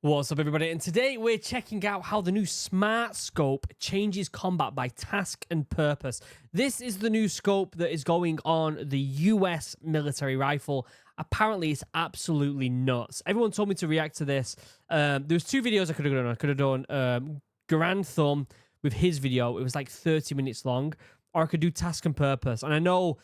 What's up, everybody? And today we're checking out how the new Smart Scope changes combat by task and purpose. This is the new scope that is going on the US military rifle. Apparently, it's absolutely nuts. Everyone told me to react to this. There was two videos I could have done. I could have done Grand Thumb with his video. It was like 30 minutes long. Or I could do task and purpose. And I know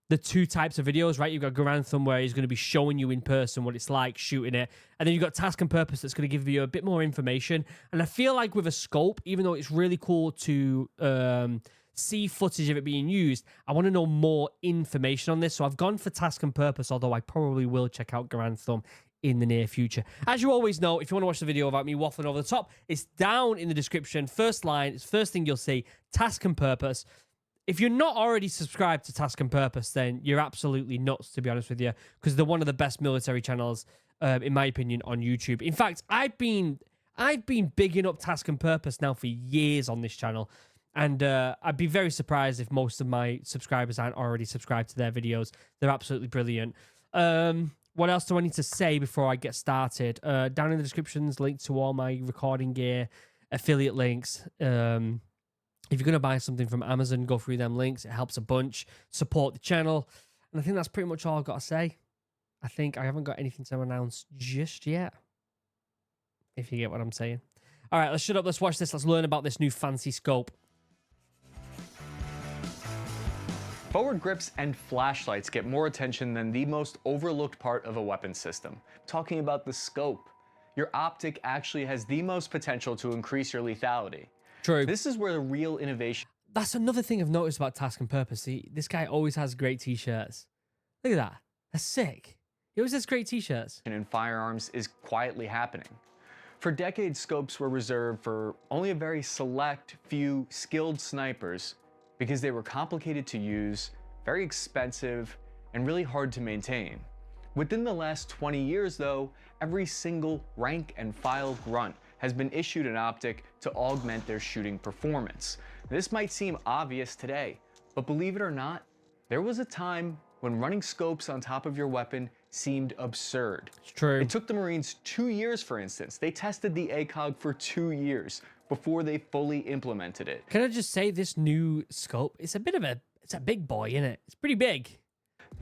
the two types of videos, right? You've got Grand Thumb where he's going to be showing you in person what it's like shooting it. And then you've got task and purpose that's going to give you a bit more information. And I feel like with a scope, even though it's really cool to see footage of it being used, I want to know more information on this. So I've gone for task and purpose, although I probably will check out Grand Thumb in the near future. As you always know, if you want to watch the video about me waffling over the top, it's down in the description. First line, it's first thing you'll see, task and purpose. If you're not already subscribed to Task and Purpose, then you're absolutely nuts, to be honest with you, because they're one of the best military channels, in my opinion, on YouTube. In fact, I've been bigging up Task and Purpose now for years on this channel, and I'd be very surprised if most of my subscribers aren't already subscribed to their videos. They're absolutely brilliant. What else do I need to say before I get started? Down in the descriptions, links to all my recording gear, affiliate links. If you're going to buy something from Amazon, go through them links. It helps a bunch. Support the channel. And I think that's pretty much all I've got to say. I think I haven't got anything to announce just yet. If you get what I'm saying. All right, let's shut up. Let's watch this. Let's learn about this new fancy scope. Forward grips and flashlights get more attention than the most overlooked part of a weapon system. Talking about the scope. Your optic actually has the most potential to increase your lethality. True. This is where the real innovation. That's another thing I've noticed about Task and Purpose. See, this guy always has great t-shirts. Look at that. That's sick. He always has great t-shirts. In firearms is quietly happening. For decades, scopes were reserved for only a very select few skilled snipers because they were complicated to use, very expensive, and really hard to maintain. Within the last 20 years, though, every single rank and file grunt has been issued an optic to augment their shooting performance. This might seem obvious today, but believe it or not, there was a time when running scopes on top of your weapon seemed absurd. It's true. It took the Marines 2 years, for instance. They tested the ACOG for 2 years before they fully implemented it. Can I just say this new scope, it's a big boy, isn't it? It's pretty big.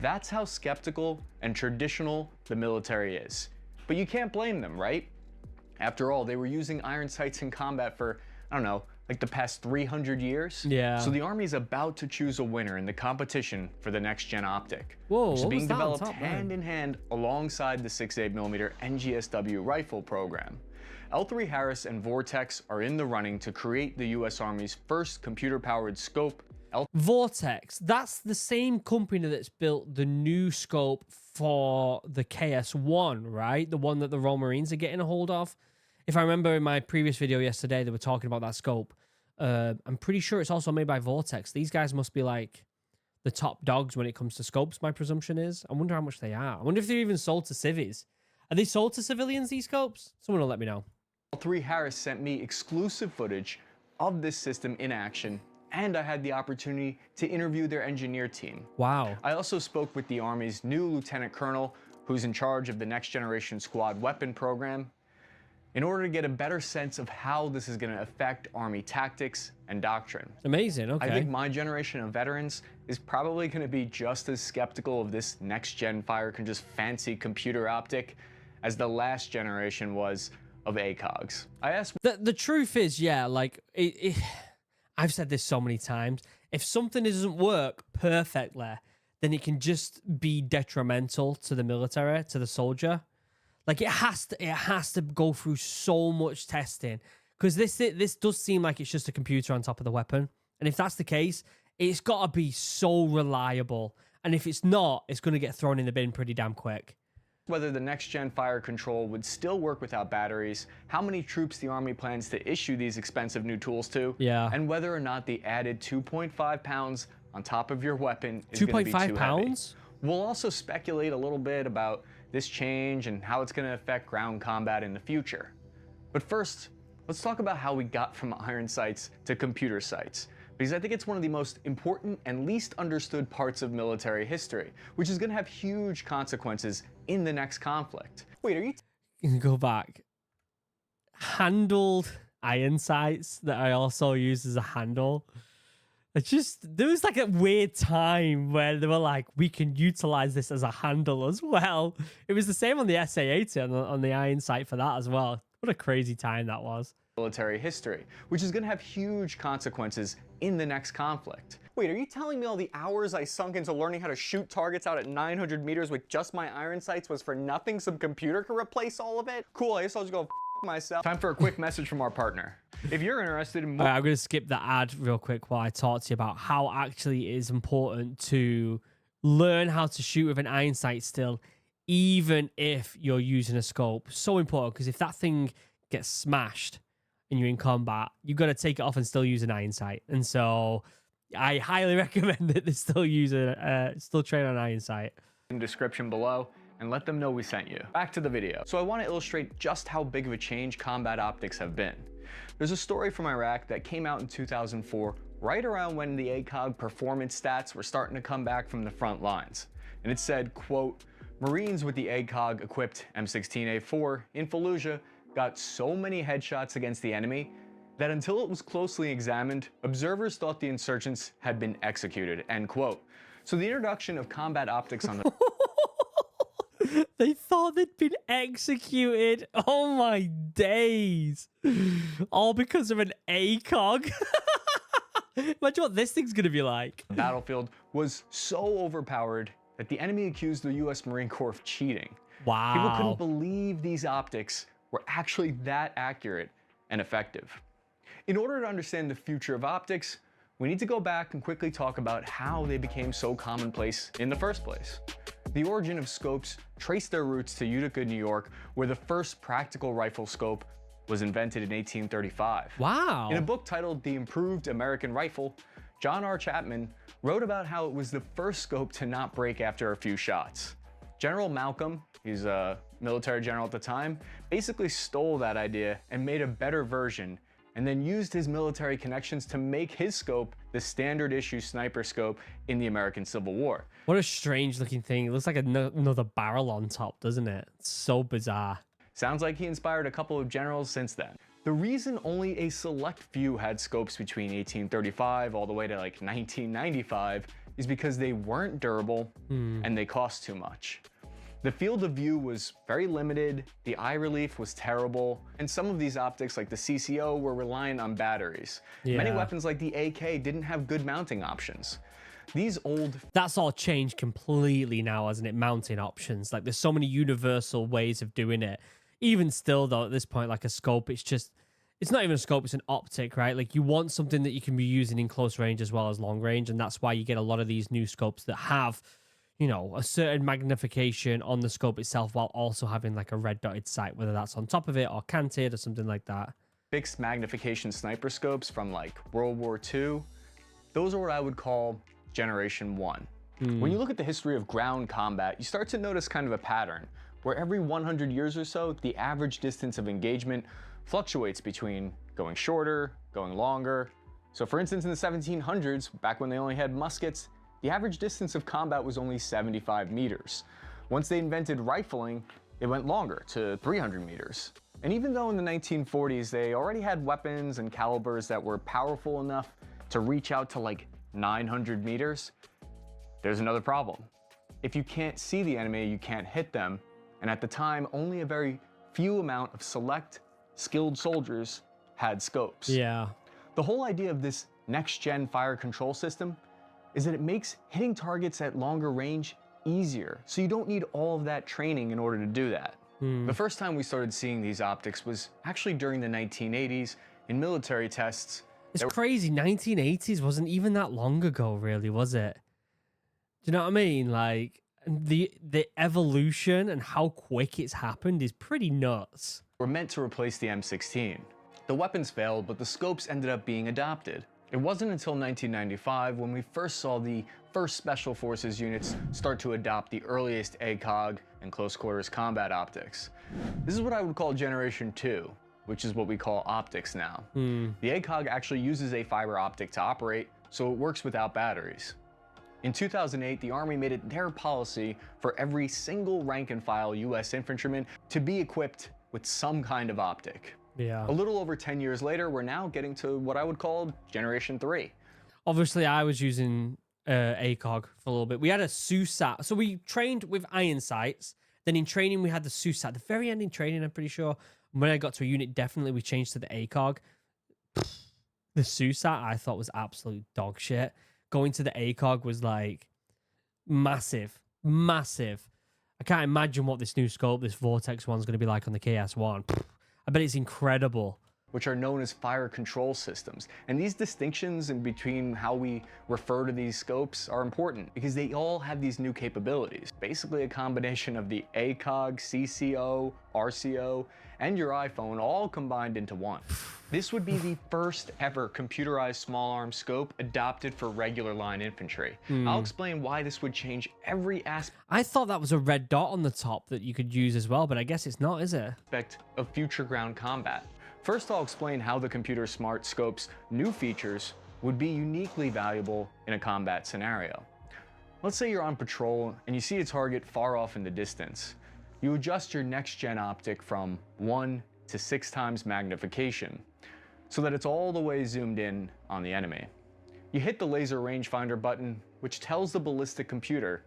That's how skeptical and traditional the military is. But you can't blame them, right? After all, they were using iron sights in combat for, I don't know, like the past 300 years. Yeah. So the Army's about to choose a winner in the competition for the next-gen optic. Whoa, which is what being was that on developed top, hand in hand alongside the 6.8mm NGSW rifle program. L3 Harris and Vortex are in the running to create the US Army's first computer-powered scope. Vortex, that's the same company that's built the new scope for the KS-1, right? The one that the Royal Marines are getting a hold of. If I remember in my previous video yesterday, they were talking about that scope. I'm pretty sure it's also made by Vortex. These guys must be like the top dogs when it comes to scopes, my presumption is. I wonder how much they are. I wonder if they're even sold to civvies. Are they sold to civilians, these scopes? Someone will let me know. L3 Harris sent me exclusive footage of this system in action, and I had the opportunity to interview their engineer team. Wow. I also spoke with the Army's new Lieutenant Colonel, who's in charge of the Next Generation Squad Weapon Program, in order to get a better sense of how this is going to affect Army tactics and doctrine. Amazing, okay. I think my generation of veterans is probably going to be just as skeptical of this next-gen fire can just fancy computer optic as the last generation was of ACOGs. I asked... The truth is, yeah, like, I've said this so many times. If something doesn't work perfectly, then it can just be detrimental to the military, to the soldier. Like, it has to go through so much testing, because this does seem like it's just a computer on top of the weapon. And if that's the case, it's got to be so reliable. And if it's not, it's going to get thrown in the bin pretty damn quick. Whether the next-gen fire control would still work without batteries, how many troops the Army plans to issue these expensive new tools to, yeah, and whether or not the added 2.5 pounds on top of your weapon is going to be too heavy. 2.5 pounds? We'll also speculate a little bit about this change and how it's going to affect ground combat in the future. But first, let's talk about how we got from iron sights to computer sights, because I think it's one of the most important and least understood parts of military history, which is going to have huge consequences in the next conflict. Wait, are you... Go back. handled iron sights that I also use as a handle. It's just, there was like a weird time where they were like, we can utilize this as a handle as well. It was the same on the SA-80 on the iron sight for that as well. What a crazy time that was. Military history, which is going to have huge consequences in the next conflict. Wait, are you telling me all the hours I sunk into learning how to shoot targets out at 900 meters with just my iron sights was for nothing? Some computer can replace all of it? Cool, I guess I'll just go myself. Time for a quick message from our partner. If you're interested in more... I'm going to skip the ad real quick while I talk to you about how actually it is important to learn how to shoot with an iron sight still, even if you're using a scope. So important, because if that thing gets smashed and you're in combat, you've got to take it off and still use an iron sight. And so I highly recommend that they still train on iron sight. In the description below, and let them know we sent you. Back to the video. So I want to illustrate just how big of a change combat optics have been. There's a story from Iraq that came out in 2004, right around when the ACOG performance stats were starting to come back from the front lines. And it said, quote, Marines with the ACOG equipped M16A4 in Fallujah got so many headshots against the enemy that until it was closely examined, observers thought the insurgents had been executed, end quote. So the introduction of combat optics on the They thought they'd been executed. Oh my days. All because of an ACOG. Imagine what this thing's gonna be like. battlefield was so overpowered that the enemy accused the US Marine Corps of cheating. Wow. People couldn't believe these optics were actually that accurate and effective. In order to understand the future of optics, we need to go back and quickly talk about how they became so commonplace in the first place. The origin of scopes trace their roots to Utica, New York, where the first practical rifle scope was invented in 1835. Wow. In a book titled The Improved American Rifle, John R. Chapman wrote about how it was the first scope to not break after a few shots. General Malcolm, he's a military general at the time, basically stole that idea and made a better version, and then used his military connections to make his scope the standard issue sniper scope in the American Civil War. What a strange looking thing. It looks like another barrel on top, doesn't it? It's so bizarre. Sounds like he inspired a couple of generals since then. The reason only a select few had scopes between 1835 all the way to like 1995 is because they weren't durable and they cost too much. The field of view was very limited, the eye relief was terrible, and some of these optics like the CCO were reliant on batteries. Yeah. Many weapons like the AK didn't have good mounting options. These old... That's all changed completely now, hasn't it? Mounting options. Like there's so many universal ways of doing it. Even still though, at this point, like a scope, it's not even a scope, it's an optic, right? Like you want something that you can be using in close range as well as long range. And that's why you get a lot of these new scopes that have, you know, a certain magnification on the scope itself while also having like a red dotted sight, whether that's on top of it or canted or something like that. Fixed magnification sniper scopes from like World War II, those are what I would call Generation 1. When you look at the history of ground combat, you start to notice kind of a pattern where every 100 years or so, the average distance of engagement fluctuates between going shorter, going longer. So for instance, in the 1700s, back when they only had muskets, the average distance of combat was only 75 meters. Once they invented rifling, it went longer to 300 meters. And even though in the 1940s, they already had weapons and calibers that were powerful enough to reach out to like 900 meters, there's another problem. If you can't see the enemy, you can't hit them. And at the time, only a very few amount of select, skilled soldiers had scopes. Yeah. The whole idea of this next-gen fire control system is that it makes hitting targets at longer range easier. So you don't need all of that training in order to do that. The first time we started seeing these optics was actually during the 1980s in military tests. It's crazy. 1980s wasn't even that long ago, really, was it? Do you know what I mean? Like, the evolution and how quick it's happened is pretty nuts. Were meant to replace the M16. The weapons failed, but the scopes ended up being adopted. It wasn't until 1995 when we first saw the first Special Forces units start to adopt the earliest ACOG and close quarters combat optics. This is what I would call Generation 2, which is what we call optics now. The ACOG actually uses a fiber optic to operate, so it works without batteries. In 2008, the Army made it their policy for every single rank and file US infantryman to be equipped with some kind of optic. Yeah. A little over 10 years later, we're now getting to what I would call Generation 3. Obviously, I was using ACOG for a little bit. We had a SUSAT. So we trained with iron sights. Then in training, we had the SUSAT. The very end in training, I'm pretty sure. When I got to a unit, definitely we changed to the ACOG. The SUSAT I thought was absolute dog shit. Going to the ACOG was like massive, massive. I can't imagine what this new scope, this Vortex one's going to be like on the KS1. I bet it's incredible. Which are known as fire control systems. And these distinctions in between how we refer to these scopes are important because they all have these new capabilities. Basically a combination of the ACOG, CCO, RCO, and your iPhone all combined into one. This would be the first ever computerized small arm scope adopted for regular line infantry. I'll explain why this would change every I thought that was a red dot on the top that you could use as well, but I guess it's not, is it? aspect of future ground combat. First, I'll explain how the computer smart scope's new features would be uniquely valuable in a combat scenario. Let's say you're on patrol and you see a target far off in the distance. You adjust your next-gen optic from 1 to 6 times magnification so that it's all the way zoomed in on the enemy. You hit the laser rangefinder button, which tells the ballistic computer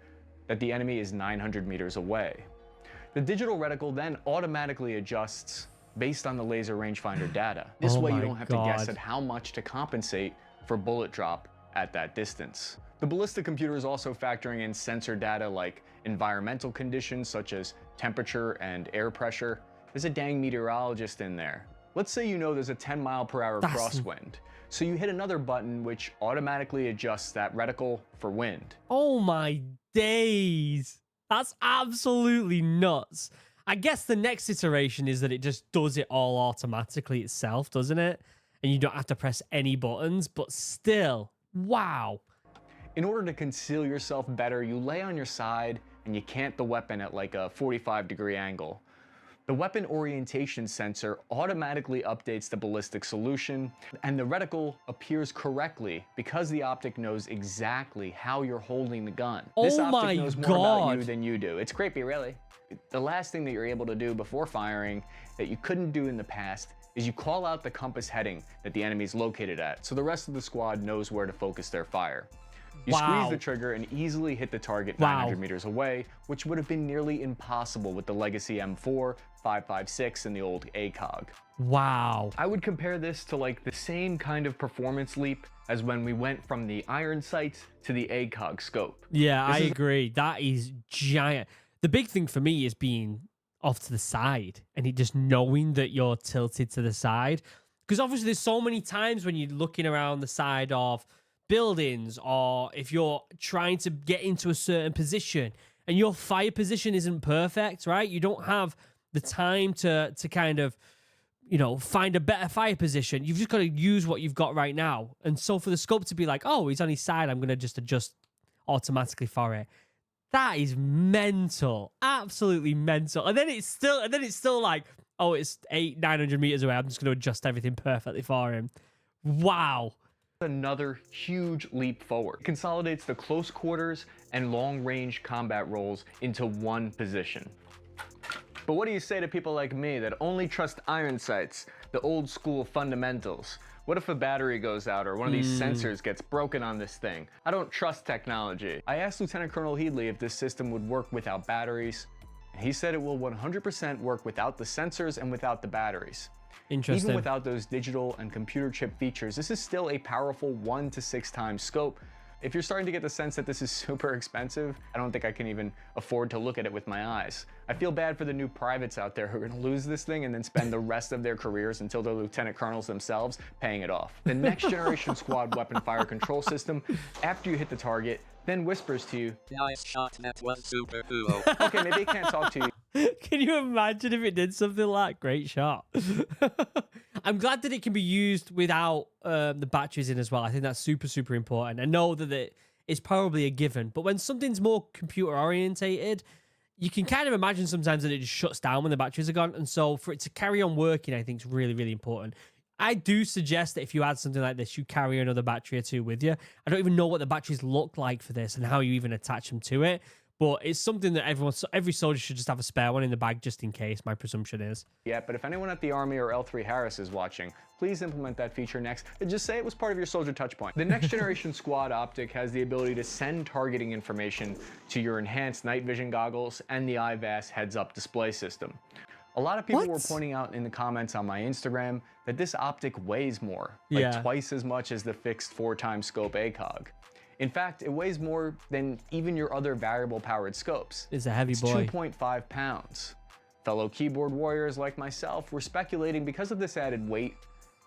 that the enemy is 900 meters away. The digital reticle then automatically adjusts based on the laser rangefinder data. This way you don't have to guess at how much to compensate for bullet drop at that distance. The ballistic computer is also factoring in sensor data like environmental conditions such as temperature and air pressure. There's a dang meteorologist in there. Let's say you know there's a 10-mile-per-hour crosswind. So you hit another button which automatically adjusts that reticle for wind. Oh my days. That's absolutely nuts. I guess the next iteration is that it just does it all automatically itself, doesn't it? And you don't have to press any buttons, but still, wow. In order to conceal yourself better, you lay on your side and you cant the weapon at like a 45-degree angle. The weapon orientation sensor automatically updates the ballistic solution, and the reticle appears correctly because the optic knows exactly how you're holding the gun. This optic knows more about you than you do. It's creepy, really. The last thing that you're able to do before firing that you couldn't do in the past is you call out the compass heading that the enemy is located at, so the rest of the squad knows where to focus their fire. You squeeze the trigger and easily hit the target 900 meters away, which would have been nearly impossible with the legacy M4, 5.56, and the old ACOG. Wow. I would compare this to like the same kind of performance leap as when we went from the iron sights to the ACOG scope. Yeah, I agree. That is giant. The big thing for me is being off to the side and it just knowing that you're tilted to the side. Because obviously there's so many times when you're looking around the side of buildings or if you're trying to get into a certain position and your fire position isn't perfect, right? You don't have the time to kind of, you know, find a better fire position. You've just got to use what you've got right now. And so for the scope to be like, oh, he's on his side, I'm going to just adjust automatically for it. That is mental, absolutely mental. And then it's still like, oh, it's 900 meters away. I'm just going to adjust everything perfectly for him. Wow. Another huge leap forward. It consolidates the close quarters and long range combat roles into one position. But what do you say to people like me that only trust iron sights, the old school fundamentals? What if a battery goes out or one of these sensors gets broken on this thing? I don't trust technology. I asked Lieutenant Colonel Headley if this system would work without batteries. And he said it will 100% work without the sensors and without the batteries. Interesting. Even without those digital and computer chip features, this is still a powerful 1 to 6 times scope. If you're starting to get the sense that this is super expensive, I don't think I can even afford to look at it with my eyes. I feel bad for the new privates out there who are gonna lose this thing and then spend the rest of their careers until they're lieutenant colonels themselves paying it off. The next generation squad weapon fire control system, after you hit the target, then whispers to you, "Nice shot, that was super cool." Okay, maybe it can't talk to you. Can you imagine if it did something like great shot? I'm glad that it can be used without the batteries in as well. I think that's super, super important. I know that it is probably a given, but when something's more computer orientated, you can kind of imagine sometimes that it just shuts down when the batteries are gone. And so for it to carry on working, I think is really, really important. I do suggest that if you add something like this, you carry another battery or two with you. I don't even know what the batteries look like for this and how you even attach them to it. but it's something that every soldier should just have a spare one in the bag just in case, my presumption is. Yeah, but if anyone at the Army or L3 Harris is watching, please implement that feature next and just say it was part of your soldier touchpoint. The next generation squad optic has the ability to send targeting information to your enhanced night vision goggles and the IVAS heads-up display system. A lot of people were pointing out in the comments on my Instagram that this optic weighs more, like twice as much as the fixed 4x scope ACOG. In fact, it weighs more than even your other variable powered scopes. It's a heavy boy. 2.5 pounds. Fellow keyboard warriors like myself were speculating because of this added weight,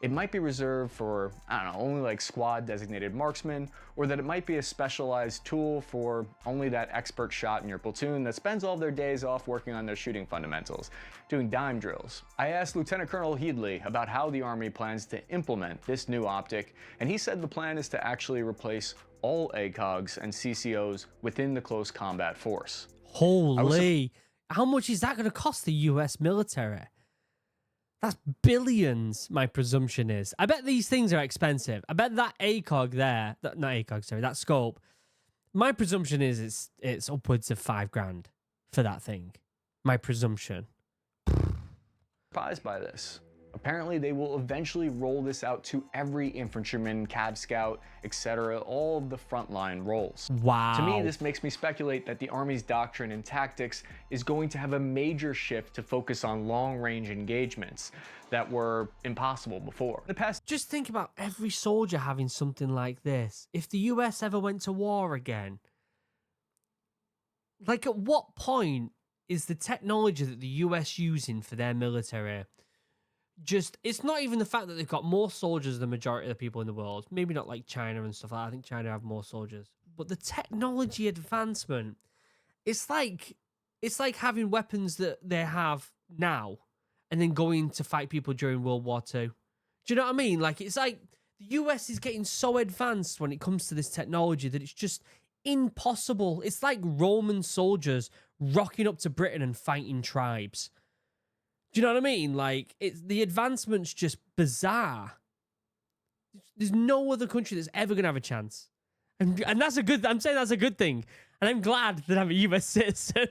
it might be reserved for, I don't know, only like squad designated marksmen, or that it might be a specialized tool for only that expert shot in your platoon that spends all their days off working on their shooting fundamentals, doing dime drills. I asked Lieutenant Colonel Headley about how the Army plans to implement this new optic, and he said the plan is to actually replace all ACOGs and CCOs within the close combat force. Holy, how much is that going to cost the US military? That's billions, my presumption is. I bet these things are expensive. I bet that ACOG there, not ACOG, sorry, that scope, my presumption is it's upwards of $5,000 for that thing. My presumption. Surprised by this. Apparently they will eventually roll this out to every infantryman, Cav Scout, etc., all of the frontline roles. Wow. To me, this makes me speculate that the Army's doctrine and tactics is going to have a major shift to focus on long-range engagements that were impossible before. In the past, just think about every soldier having something like this. If the US ever went to war again, like at what point is the technology that the US using for their military just, it's not even the fact that they've got more soldiers than the majority of the people in the world. Maybe not like China and stuff like that. I think China have more soldiers. But the technology advancement, it's like having weapons that they have now and then going to fight people during World War II. Do you know what I mean? Like, it's like the US is getting so advanced when it comes to this technology that it's just impossible. It's like Roman soldiers rocking up to Britain and fighting tribes. Do you know what I mean? Like, the advancement's just bizarre. There's no other country that's ever going to have a chance. And that's a good, I'm saying that's a good thing. And I'm glad that I'm a US citizen.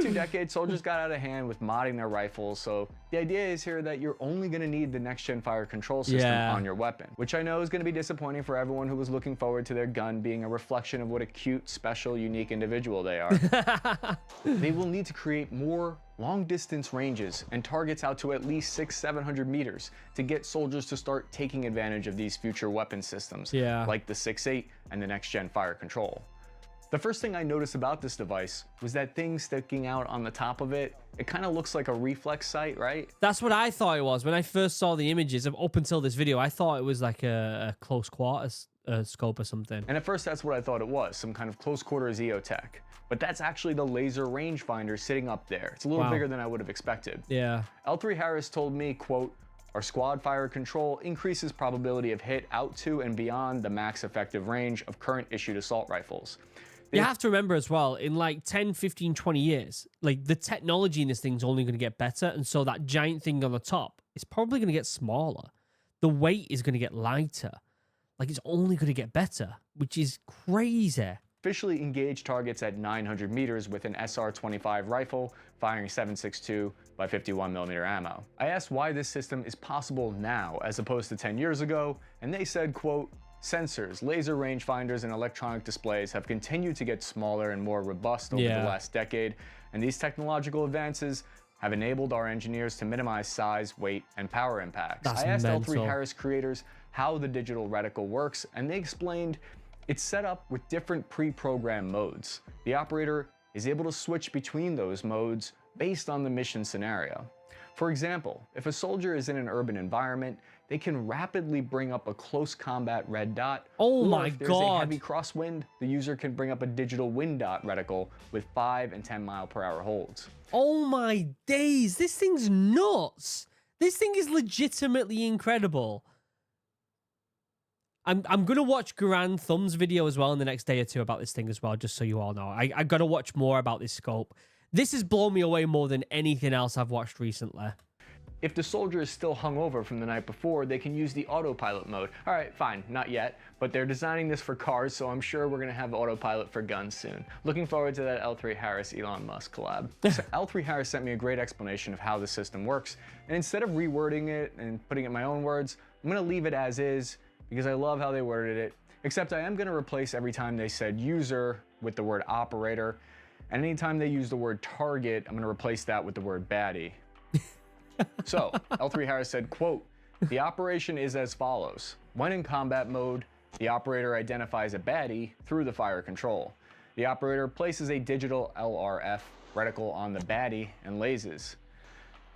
2 decades, soldiers got out of hand with modding their rifles, so the idea is here that you're only going to need the next-gen fire control system on your weapon, which I know is going to be disappointing for everyone who was looking forward to their gun being a reflection of what a cute, special, unique individual they are. They will need to create more long-distance ranges and targets out to at least 600-700 meters to get soldiers to start taking advantage of these future weapon systems, like the 6.8 and the next-gen fire control. The first thing I noticed about this device was that thing sticking out on the top of it. It kind of looks like a reflex sight, right? That's what I thought it was. When I first saw the images, up until this video, I thought it was like a close quarters scope or something. And at first that's what I thought it was, some kind of close quarters EOTech. But that's actually the laser rangefinder sitting up there. It's a little bigger than I would have expected. Yeah. L3 Harris told me, quote, "Our squad fire control increases probability of hit out to and beyond the max effective range of current issued assault rifles." You have to remember as well, in like 10, 15, 20 years, like the technology in this thing's only going to get better. And so that giant thing on the top is probably going to get smaller. The weight is going to get lighter. Like it's only going to get better, which is crazy. Officially engaged targets at 900 meters with an SR-25 rifle firing 7.62 by 51 millimeter ammo. I asked why this system is possible now as opposed to 10 years ago, and they said, quote, "Sensors, laser rangefinders, and electronic displays have continued to get smaller and more robust over the last decade, and these technological advances have enabled our engineers to minimize size, weight, and power impacts." I asked L3 Harris creators how the digital reticle works, and they explained it's set up with different pre-programmed modes. The operator is able to switch between those modes based on the mission scenario. For example, if a soldier is in an urban environment, they can rapidly bring up a close combat red dot. Oh or my if there's God. a heavy crosswind, the user can bring up a digital wind dot reticle with 5 and 10 mile per hour holds. Oh my days, this thing's nuts. This thing is legitimately incredible. I'm going to watch Grand Thumb's video as well in the next day or two about this thing as well, just so you all know. I got to watch more about this scope. This has blown me away more than anything else I've watched recently. If the soldier is still hungover from the night before, they can use the autopilot mode. All right, fine, not yet, but they're designing this for cars, so I'm sure we're gonna have autopilot for guns soon. Looking forward to that L3 Harris Elon Musk collab. So L3 Harris sent me a great explanation of how the system works, and instead of rewording it and putting it in my own words, I'm gonna leave it as is because I love how they worded it, except I am gonna replace every time they said user with the word operator, and anytime they use the word target, I'm gonna replace that with the word baddie. So, L3 Harris said, quote, "The operation is as follows. When in combat mode, the operator identifies a baddie through the fire control. The operator places a digital LRF reticle on the baddie and lasers.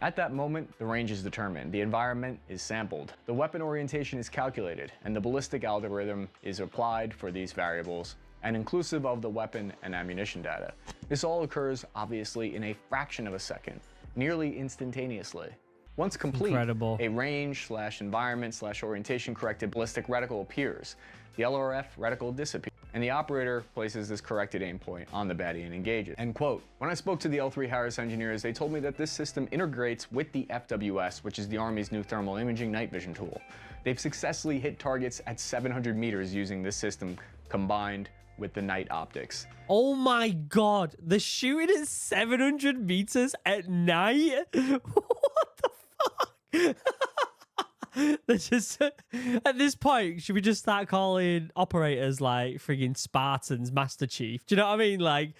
At that moment, the range is determined, the environment is sampled, the weapon orientation is calculated, and the ballistic algorithm is applied for these variables, and inclusive of the weapon and ammunition data. This all occurs, obviously, in a fraction of a second, nearly instantaneously. Once complete, Incredible. a range/environment/orientation corrected ballistic reticle appears. The LRF reticle disappears, and the operator places this corrected aim point on the baddie and engages." End quote. When I spoke to the L3 Harris engineers, they told me that this system integrates with the FWS, which is the Army's new thermal imaging night vision tool. They've successfully hit targets at 700 meters using this system combined with the night optics. Oh my god, they're shooting at 700 meters at night? What the fuck? They're just, at this point, should we just start calling operators like friggin' Spartans, Master Chief? Do you know what I mean? Like,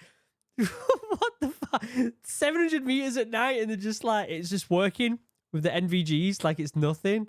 what the fuck? 700 meters at night and they're just like, it's just working with the NVGs like it's nothing.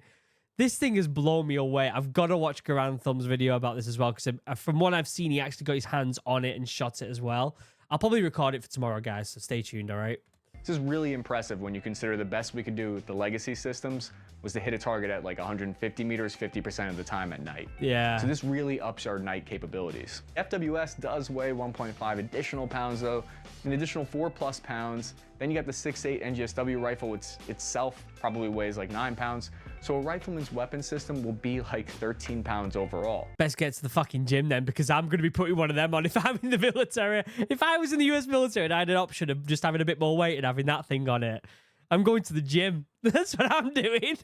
This thing has blown me away. I've got to watch Garand Thumb's video about this as well, because from what I've seen, he actually got his hands on it and shot it as well. I'll probably record it for tomorrow, guys, so stay tuned, all right? This is really impressive when you consider the best we could do with the legacy systems was to hit a target at like 150 meters 50% of the time at night. Yeah. So this really ups our night capabilities. FWS does weigh 1.5 additional pounds though, an additional 4+ pounds. Then you got the 6.8 NGSW rifle, which itself probably weighs like 9 pounds. So a rifleman's weapon system will be like 13 pounds overall. Best get to the fucking gym then, because I'm going to be putting one of them on if I'm in the military. If I was in the US military and I had an option of just having a bit more weight and having that thing on it, I'm going to the gym. That's what I'm doing.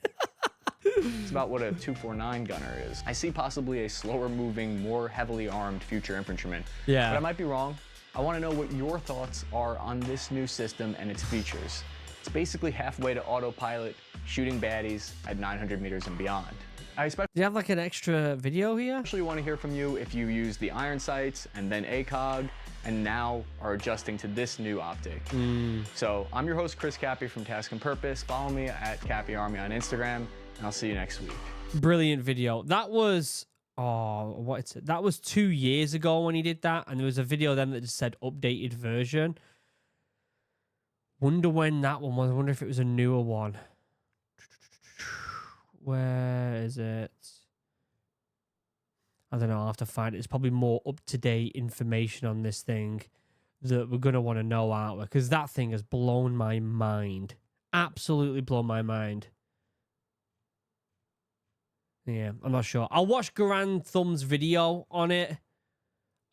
It's about what a 249 gunner is. I see possibly a slower moving, more heavily armed future infantryman. Yeah. But I might be wrong. I want to know what your thoughts are on this new system and its features. It's basically halfway to autopilot, shooting baddies at 900 meters and beyond. I Do you have like an extra video here? especially want to hear from you if you use the iron sights and then ACOG and now are adjusting to this new optic. So I'm your host, Chris Cappy from Task and Purpose. Follow me at Cappy Army on Instagram, and I'll see you next week. Brilliant video. That was, oh, what is it? That was 2 years ago when he did that, and there was a video then that just said updated version. Wonder when that one was. I wonder if it was a newer one. Where is it? I don't know. I'll have to find it. It's probably more up-to-date information on this thing that we're going to want to know, aren't we? Because that thing has blown my mind. Absolutely blown my mind. Yeah, I'm not sure. I'll watch Garand Thumb's video on it.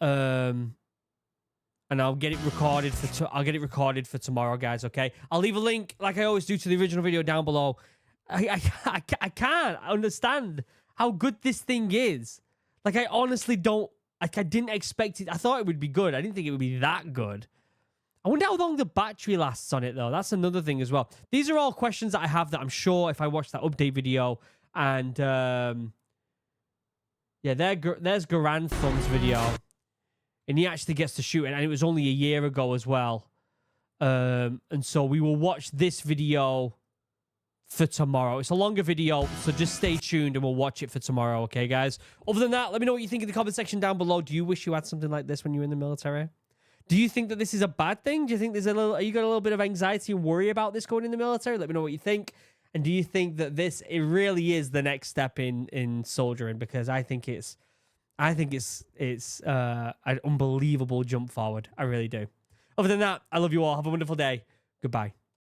And I'll get it recorded for tomorrow, guys, okay? I'll leave a link, like I always do, to the original video down below. I can't understand how good this thing is. Like, I honestly don't... Like, I didn't expect it. I thought it would be good. I didn't think it would be that good. I wonder how long the battery lasts on it, though. That's another thing as well. These are all questions that I have that I'm sure if I watch that update video and... yeah, there's Garand Thumb's video. And he actually gets to shoot it, and it was only a year ago as well. And so we will watch this video for tomorrow. It's a longer video, so just stay tuned and we'll watch it for tomorrow, okay, guys? Other than that, let me know what you think in the comment section down below. Do you wish you had something like this when you were in the military? Do you think that this is a bad thing? Do you think there's a little... Are you got a little bit of anxiety and worry about this going in the military? Let me know what you think. And do you think that this... It really is the next step in soldiering? Because I think it's an unbelievable jump forward. I really do. Other than that, I love you all. Have a wonderful day. Goodbye.